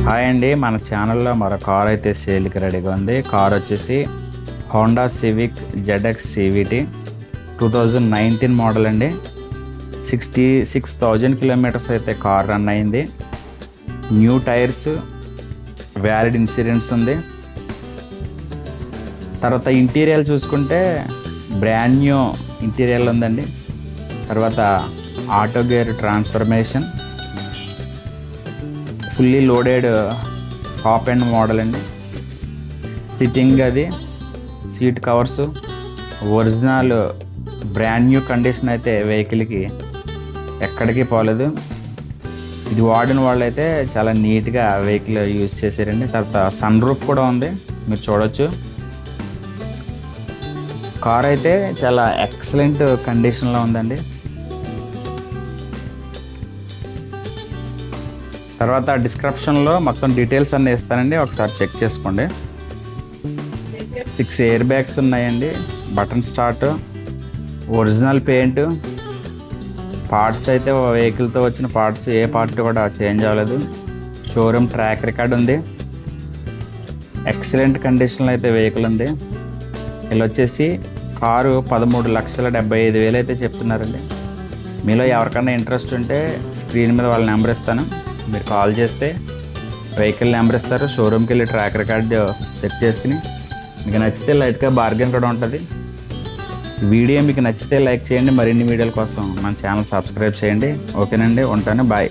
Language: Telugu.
హాయ్ అండి, మన ఛానల్లో మరో కార్ అయితే సేల్కి రెడీగా ఉంది. కార్ వచ్చేసి Honda civic ZX CVT 2019 model అండి. 66,000 కిలోమీటర్స్ అయితే కార్ రన్ అయింది. న్యూ టైర్స్, వ్యాలిడ్ ఇన్సూరెన్స్ ఉంది. తర్వాత ఇంటీరియర్ చూసుకుంటే బ్రాండ్ న్యూ ఇంటీరియర్ ఉందండి. తర్వాత auto gear transformation, fully loaded top end model అండి. సిట్టింగ్ అది, seat covers original brand new condition అయితే వెహికల్కి ఎక్కడికి పోలేదు. ఇది వాడిన వాళ్ళు అయితే చాలా నీట్గా వెహికల్ యూజ్ చేశారండి. తర్వాత సన్ రూఫ్ కూడా ఉంది, మీరు చూడొచ్చు. కార్ అయితే చాలా ఎక్సలెంట్ కండిషన్లో ఉందండి. తర్వాత డిస్క్రిప్షన్లో మొత్తం డీటెయిల్స్ అన్నీ ఇస్తానండి, ఒకసారి చెక్ చేసుకోండి. 6 ఎయిర్ బ్యాగ్స్ ఉన్నాయండి, button start, original paint, parts అయితే వెహికల్తో వచ్చిన పార్ట్స్ ఏ పార్ట్ కూడా చేంజ్ అవ్వలేదు. షోరూమ్ ట్రాక్ రికార్డ్ ఉంది. ఎక్సలెంట్ కండిషన్లో అయితే వెహికల్ ఉంది. వీళ్ళు వచ్చేసి కారు 13,75,000 అయితే చెప్తున్నారండి. మీలో ఎవరికైనా ఇంట్రెస్ట్ ఉంటే స్క్రీన్ మీద వాళ్ళ నెంబర్ ఇస్తాను, మీరు కాల్ చేస్తే వెహికల్ నెంబర్ ఇస్తారు. షోరూమ్కి వెళ్ళి ట్రాక్ రికార్డ్ చెక్ చేసుకుని మీకు నచ్చితే లైట్గా బార్గెన్ కూడా ఉంటుంది. వీడియో మీకు నచ్చితే లైక్ చేయండి. మరిన్ని వీడియోల కోసం మన ఛానల్ సబ్స్క్రైబ్ చేయండి. ఓకేనండి, ఉంటాను, బాయ్.